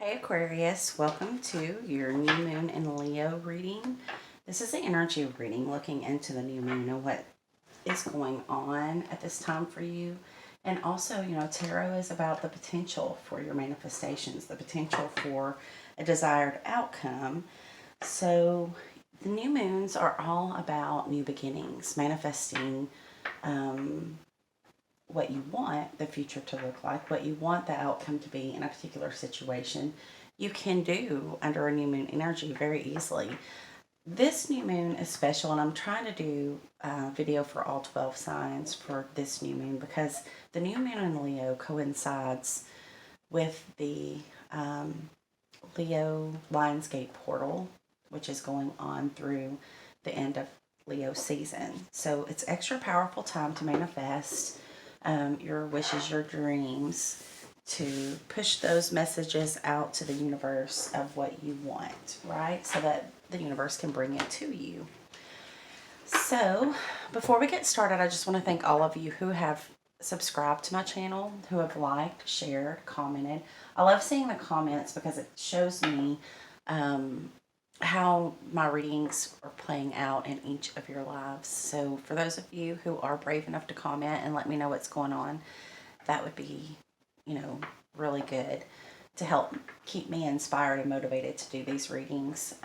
Hey Aquarius, welcome to your new moon in Leo reading. This is an energy reading looking into the new moon and what is going on at this time for you. And also, tarot is about the potential for your manifestations, the potential for a desired outcome. So, the new moons are all about new beginnings, manifesting what you want the future to look like, what you want the outcome to be in a particular situation, you can do under a new moon energy very easily. This new moon is special, and I'm trying to do a video for all 12 signs for this new moon because the new moon in Leo coincides with the Leo Lionsgate portal, which is going on through the end of Leo season. So it's extra powerful time to manifest your wishes, your dreams, to push those messages out to the universe of what you want, right? So that the universe can bring it to you. So, before we get started, I just want to thank all of you who have subscribed to my channel, who have liked, shared, commented. I love seeing the comments because it shows me how my readings are playing out in each of your lives. So for those of you who are brave enough to comment and let me know what's going on, that would be, really good to help keep me inspired and motivated to do these readings.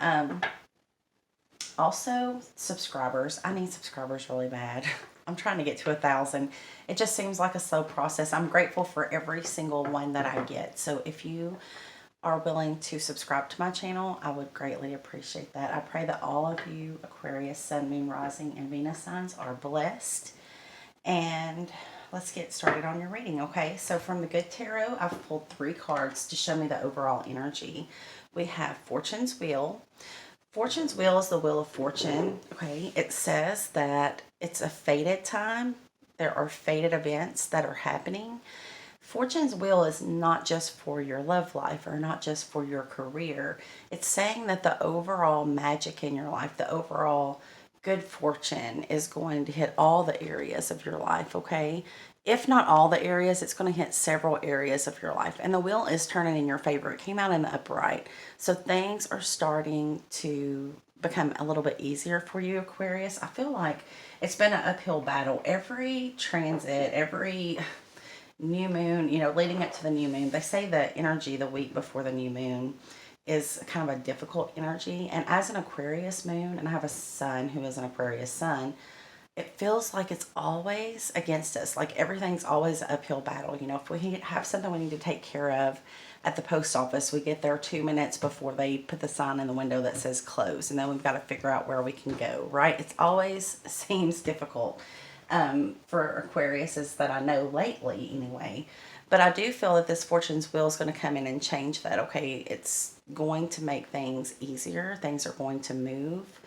Also, subscribers. I need subscribers really bad. I'm trying to get to 1,000. It just seems like a slow process. I'm grateful for every single one that I get. So if you are willing to subscribe to my channel, I would greatly appreciate that. I pray that all of you Aquarius, Sun, Moon, Rising, and Venus signs are blessed. And let's get started on your reading, okay? So from the Good Tarot, I've pulled 3 cards to show me the overall energy. We have Fortune's Wheel. Fortune's Wheel is the Wheel of Fortune, okay? It says that it's a fated time. There are fated events that are happening. Fortune's wheel is not just for your love life or not just for your career. It's saying that the overall magic in your life, the overall good fortune is going to hit all the areas of your life, okay? If not all the areas, it's going to hit several areas of your life. And the wheel is turning in your favor. It came out in the upright. So things are starting to become a little bit easier for you, Aquarius. I feel like it's been an uphill battle. Every transit, every new moon, leading up to the new moon, they say the energy the week before the new moon is kind of a difficult energy. And as an Aquarius moon, and I have a son who is an Aquarius sun, it feels like it's always against us. Like everything's always an uphill battle. If we have something we need to take care of at the post office, we get there 2 minutes before they put the sign in the window that says close. And then we've got to figure out where we can go, right? It's always seems difficult for Aquariuses that I know lately anyway. But I do feel that this Fortune's Wheel is going to come in and change that, okay? It's going to make things easier. Things are going to move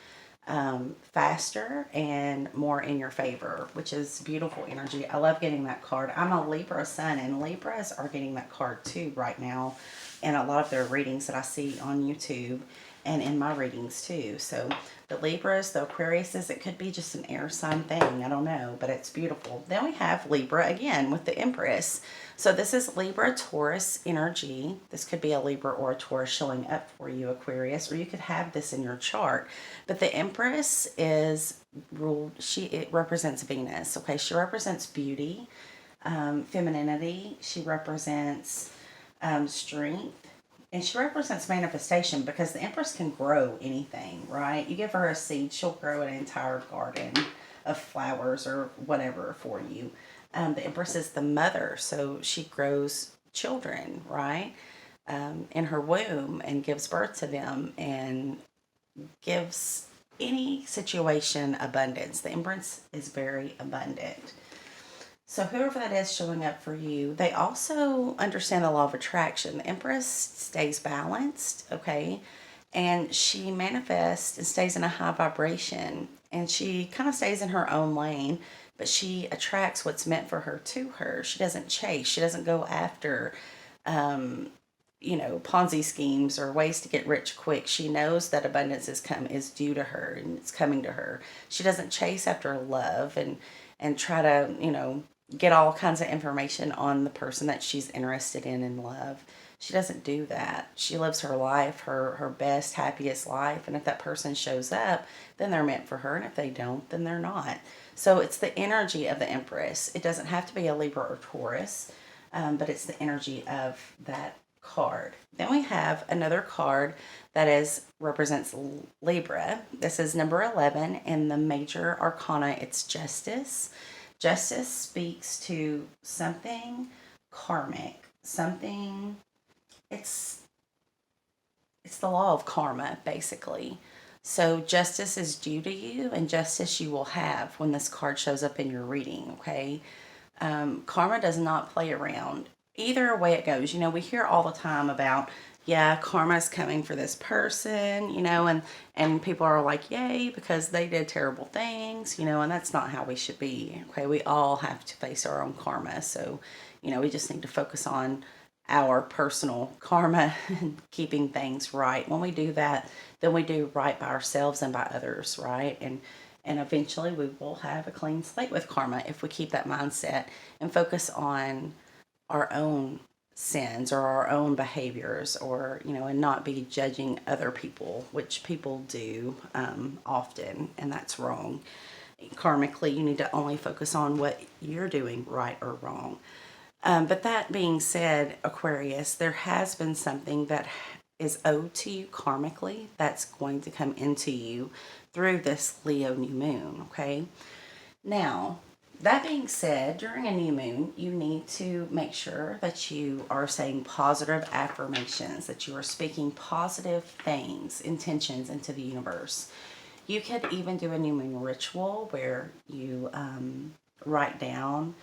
faster and more in your favor, which is beautiful energy. I love getting that card. I'm a Libra sun, and Libras are getting that card too right now in a lot of their readings that I see on YouTube and in my readings too. So the Libras, the Aquariuses, it could be just an air sign thing. I don't know, but it's beautiful. Then we have Libra again with the Empress. So this is Libra Taurus energy. This could be a Libra or a Taurus showing up for you, Aquarius, or you could have this in your chart. But the Empress is ruled, it represents Venus, okay? She represents beauty, femininity. She represents strength. And she represents manifestation because the Empress can grow anything, right? You give her a seed, she'll grow an entire garden of flowers or whatever for you. The Empress is the mother, so she grows children, right? In her womb and gives birth to them and gives any situation abundance. The Empress is very abundant. So whoever that is showing up for you, they also understand the law of attraction. The Empress stays balanced, okay? And she manifests and stays in a high vibration. And she kind of stays in her own lane, but she attracts what's meant for her to her. She doesn't chase. She doesn't go after, Ponzi schemes or ways to get rich quick. She knows that abundance is due to her and it's coming to her. She doesn't chase after love and try to, get all kinds of information on the person that she's interested in love. She doesn't do that. She lives her life, her best, happiest life. And if that person shows up, then they're meant for her. And if they don't, then they're not. So it's the energy of the Empress. It doesn't have to be a Libra or Taurus, but it's the energy of that card. Then we have another card that represents Libra. This is number 11 in the major arcana. It's Justice. Justice speaks to something karmic, something, it's the law of karma, basically. So justice is due to you, and justice you will have when this card shows up in your reading, okay? Karma does not play around. Either way it goes, we hear all the time about, yeah, karma's coming for this person, and people are like, yay, because they did terrible things, and that's not how we should be, okay? We all have to face our own karma, so, we just need to focus on our personal karma and keeping things right. When we do that, then we do right by ourselves and by others, right? And eventually we will have a clean slate with karma if we keep that mindset and focus on our own sins or our own behaviors, or and not be judging other people, which people do often, and that's wrong. Karmically, you need to only focus on what you're doing right or wrong. But that being said, Aquarius, there has been something that is owed to you karmically that's going to come into you through this Leo new moon, okay? Now, that being said, during a new moon, you need to make sure that you are saying positive affirmations, that you are speaking positive things, intentions into the universe. You could even do a new moon ritual where you write down,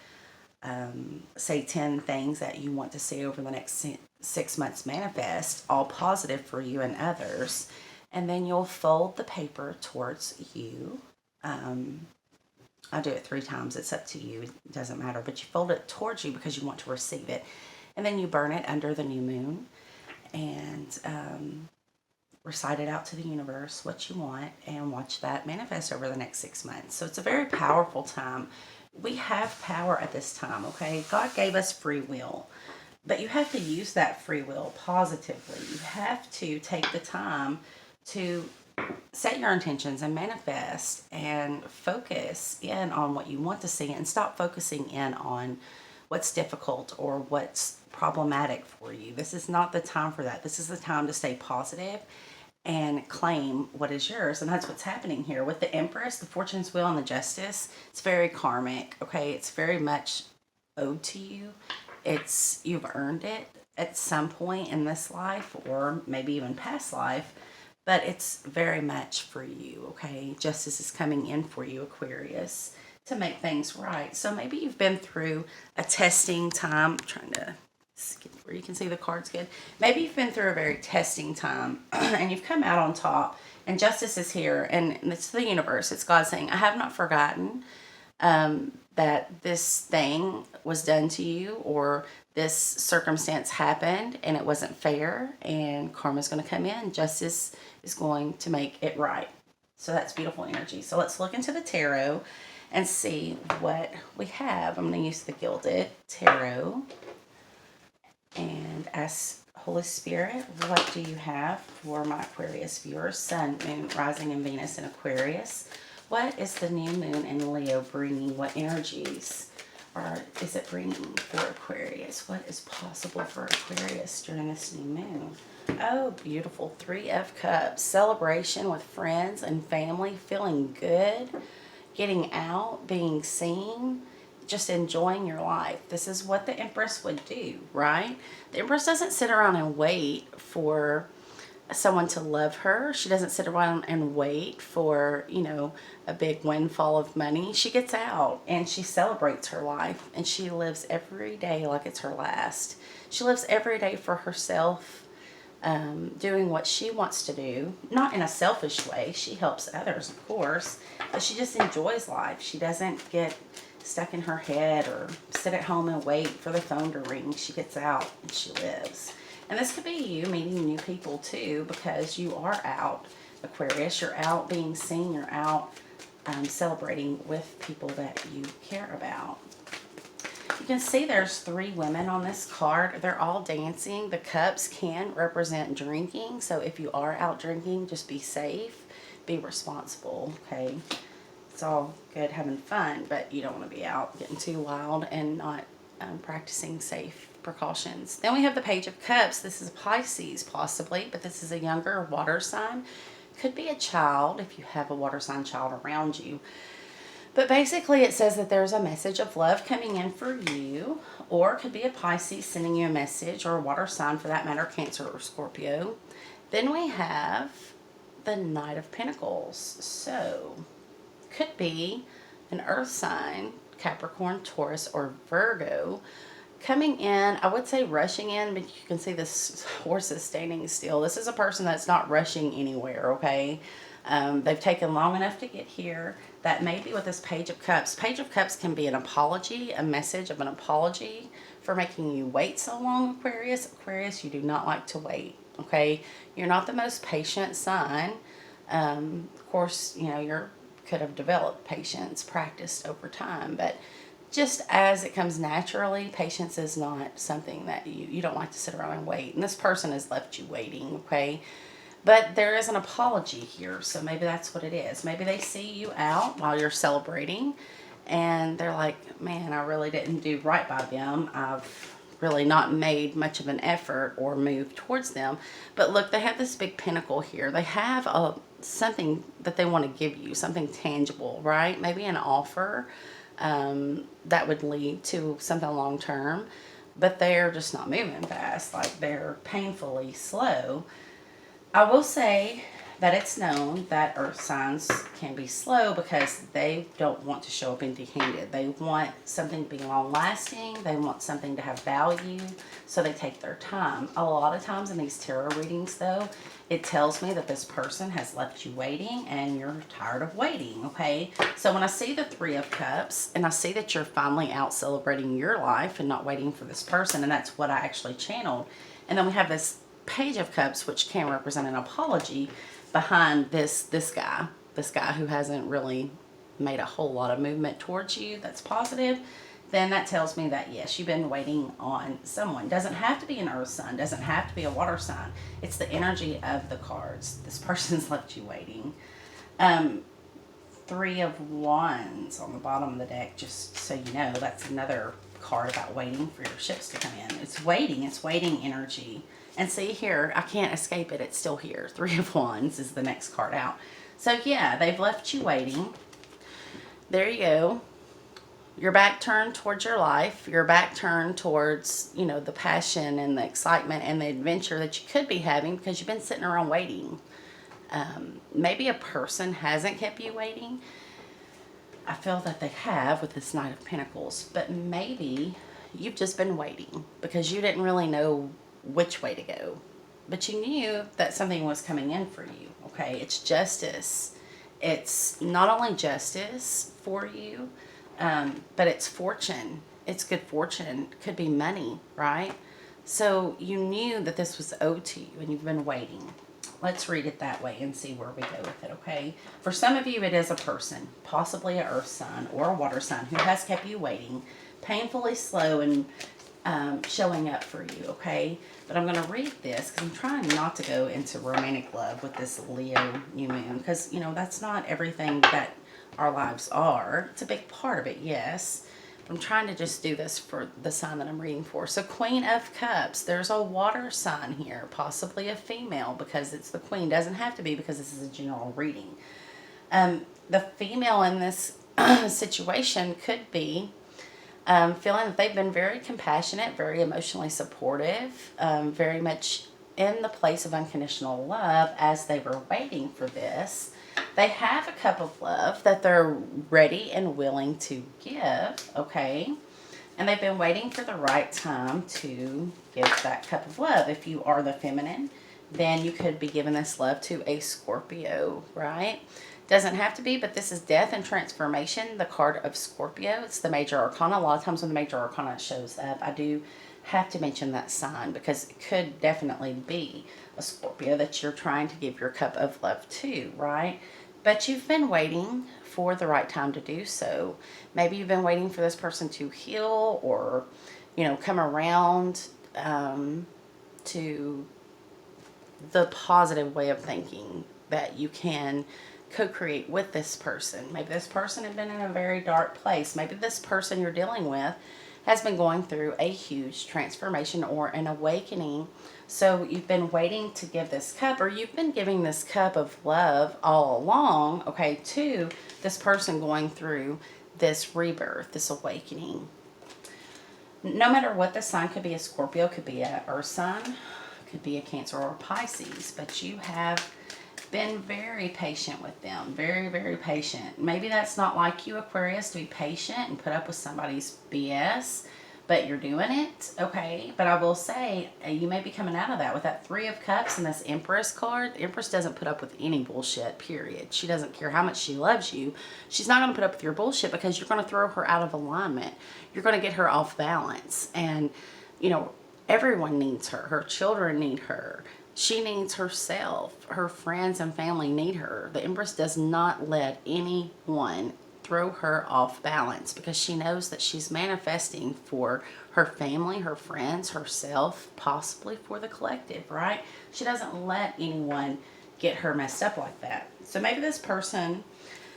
say 10 things that you want to see over the next 6 months manifest, all positive for you and others. And then you'll fold the paper towards you. I do it 3 times. It's up to you. It doesn't matter. But you fold it towards you because you want to receive it. And then you burn it under the new moon. And recite it out to the universe what you want. And watch that manifest over the next 6 months. So it's a very powerful time. We have power at this time, okay? God gave us free will. But you have to use that free will positively. You have to take the time to set your intentions and manifest and focus in on what you want to see, and stop focusing in on what's difficult or what's problematic for you. This is not the time for that. This is the time to stay positive and claim what is yours. And that's what's happening here with the Empress, the Fortune's Wheel, and the Justice. It's very karmic, okay? It's very much owed to you. You've earned it at some point in this life, or maybe even past life, but it's very much for you, okay? Justice is coming in for you, Aquarius, to make things right. So maybe you've been through a testing time. I'm trying to get where you can see the cards good. Maybe you've been through a very testing time and you've come out on top, and justice is here, and it's the universe. It's God saying, I have not forgotten that this thing was done to you, or this circumstance happened and it wasn't fair, and karma's going to come in. Justice is going to make it right. So that's beautiful energy. So let's look into the tarot and see what we have. I'm going to use the Gilded Tarot and ask Holy Spirit, what do you have for my Aquarius viewers? Sun, Moon, Rising, and Venus in Aquarius. What is the new moon in Leo bringing? What energies is it bringing for Aquarius? What is possible for Aquarius during this new moon? Oh, beautiful. 3 of Cups. Celebration with friends and family. Feeling good. Getting out. Being seen. Just enjoying your life. This is what the Empress would do, right? The Empress doesn't sit around and wait for someone to love her. She doesn't sit around and wait for, a big windfall of money. She gets out and she celebrates her life, and she lives every day like it's her last. She lives every day for herself, doing what she wants to do, not in a selfish way. She helps others, of course, but she just enjoys life. She doesn't get stuck in her head or sit at home and wait for the phone to ring. She gets out and she lives. And this could be you meeting new people too, because you are out, Aquarius. You're out being seen. You're out celebrating with people that you care about. You can see there's 3 women on this card. They're all dancing. The cups can represent drinking. So if you are out drinking, just be safe. Be responsible, okay? It's all good having fun, but you don't want to be out getting too wild and not practicing safe precautions. Then we have the Page of Cups. This is Pisces, possibly, but this is a younger water sign. Could be a child if you have a water sign child around you. But basically it says that there's a message of love coming in for you, or it could be a Pisces sending you a message, or a water sign for that matter, Cancer or Scorpio. Then we have the Knight of Pentacles. So could be an earth sign, Capricorn, Taurus, or Virgo, coming in. I would say rushing in, but you can see this horse is standing still. This is a person that's not rushing anywhere, okay? They've taken long enough to get here. That may be with this Page of Cups. Page of Cups can be an apology, a message of an apology for making you wait so long, Aquarius. Aquarius, you do not like to wait, okay? You're not the most patient sign. Of course, you know, you're could have developed patience, practiced over time, but just as it comes naturally, patience is not something that you don't like to sit around and wait. And this person has left you waiting, okay? But there is an apology here, so maybe that's what it is. Maybe they see you out while you're celebrating, and they're like, man, I really didn't do right by them. I've really not made much of an effort or move towards them. But look, they have this big pinnacle here. They have something that they want to give you, something tangible, right? Maybe an offer that would lead to something long term, but they're just not moving fast. Like, they're painfully slow. I will say that it's known that earth signs can be slow because they don't want to show up empty-handed. They want something to be long-lasting. They want something to have value, so they take their time. A lot of times in these tarot readings, though, it tells me that this person has left you waiting and you're tired of waiting, okay? So when I see the 3 of Cups and I see that you're finally out celebrating your life and not waiting for this person, and that's what I actually channeled. And then we have this Page of Cups, which can represent an apology behind this guy who hasn't really made a whole lot of movement towards you that's positive. Then that tells me that yes, you've been waiting on someone. Doesn't have to be an earth sign, doesn't have to be a water sign. It's the energy of the cards. This person's left you waiting. 3 of Wands on the bottom of the deck, just so you know, that's another card about waiting for your ships to come in. It's waiting energy. And see here, I can't escape it. It's still here. 3 of Wands is the next card out. So yeah, they've left you waiting. There you go. Your back turned towards your life. Your back turned towards, you know, the passion and the excitement and the adventure that you could be having because you've been sitting around waiting. Maybe a person hasn't kept you waiting. I feel that they have with this Knight of Pentacles. But maybe you've just been waiting because you didn't really know which way to go, but you knew that something was coming in for you, okay? It's justice. It's not only justice for you, but it's fortune. It's good fortune. Could be money, right? So you knew that this was owed to you and you've been waiting. Let's read it that way and see where we go with it, okay? For some of you, it is a person, possibly an earth sign or a water sign, who has kept you waiting, painfully slow and showing up for you, okay? But I'm going to read this because I'm trying not to go into romantic love with this Leo new moon because, you know, that's not everything that our lives are. It's a big part of it, yes. But I'm trying to just do this for the sign that I'm reading for. So Queen of Cups, there's a water sign here, possibly a female because it's the Queen. Doesn't have to be because this is a general reading. The female in this situation could be feeling that they've been very compassionate, very emotionally supportive, very much in the place of unconditional love as they were waiting for this. They have a cup of love that they're ready and willing to give, okay? And they've been waiting for the right time to give that cup of love. If you are the feminine, then you could be giving this love to a Scorpio, right? Doesn't have to be, but this is death and transformation, the card of Scorpio. It's the major arcana. A lot of times when the major arcana shows up, I do have to mention that sign because it could definitely be a Scorpio that you're trying to give your cup of love to, right? but you've been waiting for the right time to do so. Maybe you've been waiting for this person to heal or, come around to the positive way of thinking that you can co-create with this person. Maybe this person had been in a very dark place. Maybe this person you're dealing with has been going through a huge transformation or an awakening. So you've been waiting to give this cup, or you've been giving this cup of love all along, okay, to this person going through this rebirth, this awakening. No matter what the sign, could be a Scorpio, could be a Earth sign, could be a Cancer or a Pisces, but you have been very patient with them. Very, very patient. Maybe that's not like you, Aquarius, to be patient and put up with somebody's BS, but you're doing it, okay? But I will say, you may be coming out of that with that Three of Cups and this Empress card. The Empress doesn't put up with any bullshit, period. She doesn't care how much she loves you. She's not going to put up with your bullshit because you're going to throw her out of alignment. You're going to get her off balance. And, everyone needs her. Her children need her. She needs herself. Her friends and family need her. The Empress does not let anyone throw her off balance because she knows that she's manifesting for her family, her friends, herself, possibly for the collective, right? She doesn't let anyone get her messed up like that. So maybe this person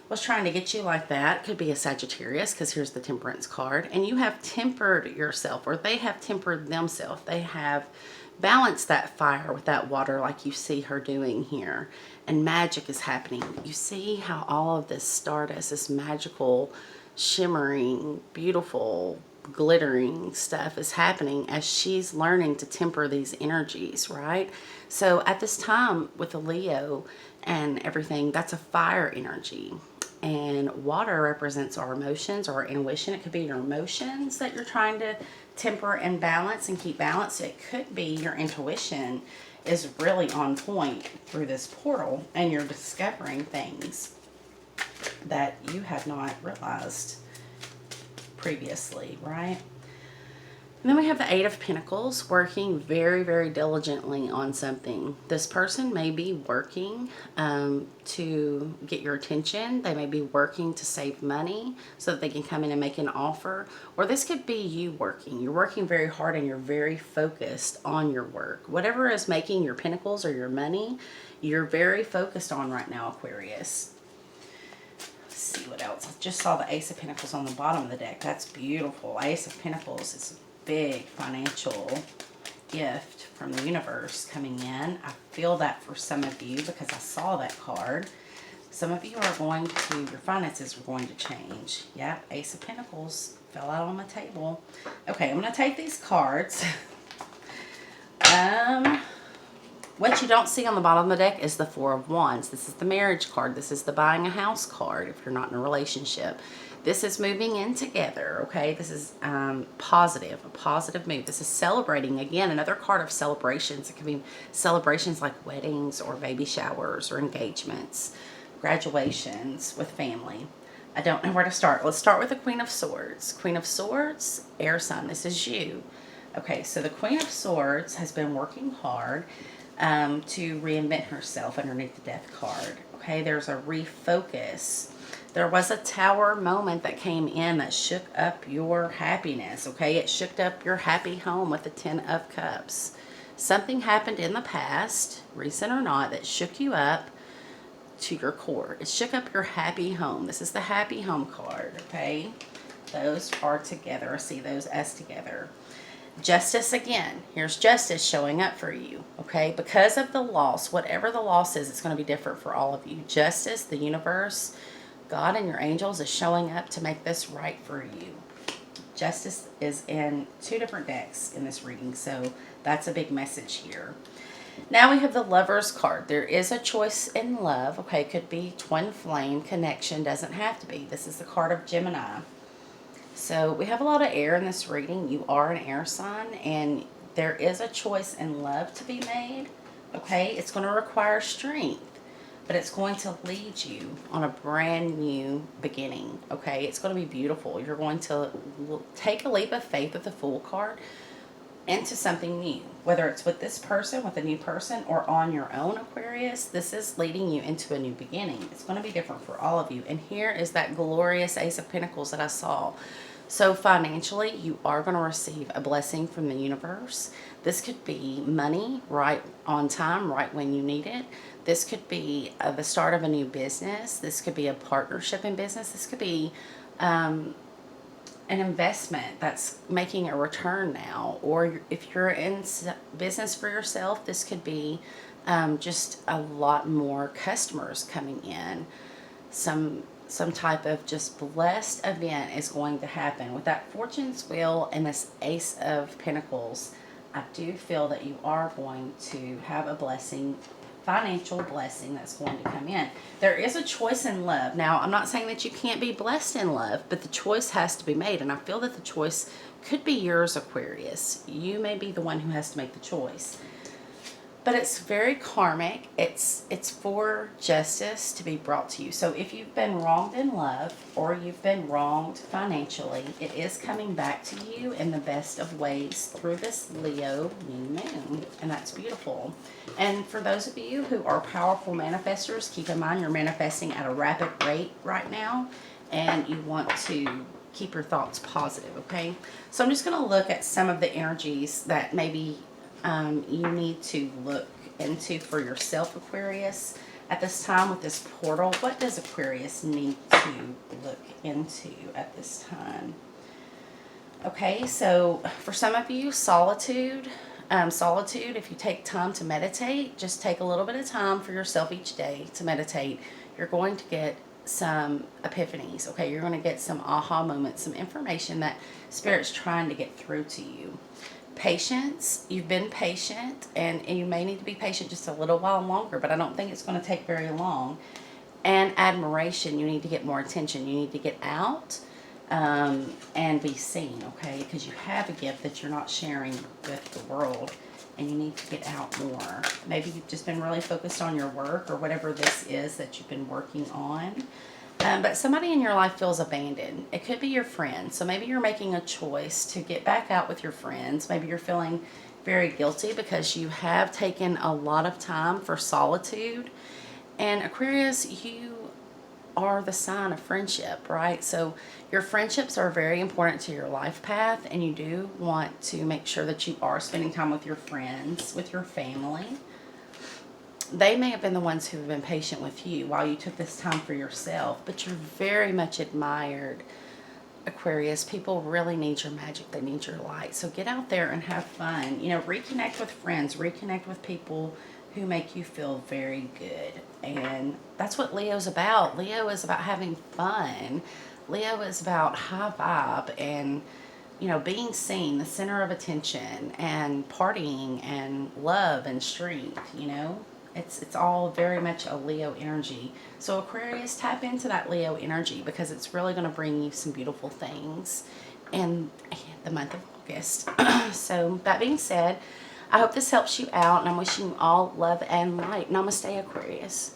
was trying to get you like that. Could be a Sagittarius, because here's the Temperance card. And you have tempered yourself, or they have tempered themselves. They have balanced that fire with that water like you see her doing here. And magic is happening. You see how all of this stardust, this magical, shimmering, beautiful, glittering stuff is happening as she's learning to temper these energies, right? So at this time with the Leo and everything, that's a fire energy. And water represents our emotions or our intuition. It could be your emotions that you're trying to temper and balance and keep balanced. It could be your intuition is really on point through this portal and you're discovering things that you had not realized previously, right? And then we have the Eight of Pentacles, working very, very diligently on something. This person may be working to get your attention. They may be working to save money so that they can come in and make an offer. Or this could be you working. You're working very hard and you're very focused on your work. Whatever is making your pentacles or your money, you're very focused on right now, Aquarius. Let's see what else. I just saw the Ace of Pentacles on the bottom of the deck. That's beautiful. Ace of Pentacles is big financial gift from the universe coming in. I feel that for some of you because I saw that card. Some of you are going to, your finances are going to change. Yep, Ace of Pentacles fell out on the table. Okay, I'm going to take these cards. What you don't see on the bottom of the deck is the Four of Wands. This is the marriage card. This is the buying a house card if you're not in a relationship. This is moving in together, okay? This is positive, a positive move. This is celebrating. Again, another card of celebrations. It can be celebrations like weddings or baby showers or engagements, graduations with family. I don't know where to start. Let's start with the Queen of Swords. Queen of Swords, air sign. This is you. Okay, so the Queen of Swords has been working hard to reinvent herself underneath the Death card. Okay, there's a refocus. There was a Tower moment that came in that shook up your happiness, okay? It shook up your happy home with the Ten of Cups. Something happened in the past, recent or not, that shook you up to your core. It shook up your happy home. This is the happy home card, okay? Those are together. I see those as together. Justice again. Here's justice showing up for you, okay? Because of the loss, whatever the loss is, it's going to be different for all of you. Justice, the universe, God and your angels is showing up to make this right for you. Justice is in 2 different decks in this reading, so that's a big message here. Now we have the Lovers card. There is a choice in love, okay? Could be twin flame connection, doesn't have to be. This is the card of Gemini. So we have a lot of air in this reading. You are an air sign, and there is a choice in love to be made, okay? It's going to require strength, but it's going to lead you on a brand new beginning, okay? It's going to be beautiful. You're going to take a leap of faith with the Fool card. into something new, whether it's with this person, with a new person, or on your own, Aquarius. This is leading you into a new beginning. It's going to be different for all of you. And here is that glorious Ace of Pentacles that I saw. So financially, you are going to receive a blessing from the universe. This could be money right on time, right when you need it. This could be the start of a new business. This could be a partnership in business. This could be an investment that's making a return now. Or if you're in business for yourself, this could be just a lot more customers coming in. Some type of just blessed event is going to happen. With that Fortune's Wheel and this Ace of Pentacles, I do feel that you are going to have a blessing, financial blessing that's going to come in. There is a choice in love. Now, I'm not saying that you can't be blessed in love, but the choice has to be made. And I feel that the choice could be yours, Aquarius. You may be the one who has to make the choice. But it's very karmic. It's for justice to be brought to you. So if you've been wronged in love or you've been wronged financially, it is coming back to you in the best of ways through this Leo new moon. And that's beautiful. And for those of you who are powerful manifestors, keep in mind you're manifesting at a rapid rate right now. And you want to keep your thoughts positive, okay? So I'm just going to look at some of the energies that maybe you need to look into for yourself, Aquarius. At this time with this portal, what does Aquarius need to look into at this time? Okay, so for some of you, solitude. Solitude, if you take time to meditate, just take a little bit of time for yourself each day to meditate. You're going to get some epiphanies, okay? You're going to get some aha moments, some information that Spirit's trying to get through to you. Patience, you've been patient, and you may need to be patient just a little while longer, but I don't think it's going to take very long. And admiration, you need to get more attention. You need to get out and be seen, okay? Because you have a gift that you're not sharing with the world, and you need to get out more. Maybe you've just been really focused on your work or whatever this is that you've been working on. But somebody in your life feels abandoned. It could be your friend. So maybe you're making a choice to get back out with your friends. Maybe you're feeling very guilty because you have taken a lot of time for solitude. And Aquarius, you are the sign of friendship, right? So your friendships are very important to your life path, and you do want to make sure that you are spending time with your friends, with your family. They may have been the ones who have been patient with you while you took this time for yourself, but you're very much admired, Aquarius. People really need your magic. They need your light. So get out there and have fun. You know, reconnect with friends, reconnect with people who make you feel very good. And that's what Leo's about. Leo is about having fun. Leo is about high vibe and, you know, being seen, the center of attention, and partying and love and strength, you know. It's all very much a Leo energy. So Aquarius, tap into that Leo energy because it's really going to bring you some beautiful things in the month of August. So that being said, I hope this helps you out, and I'm wishing you all love and light. Namaste, Aquarius.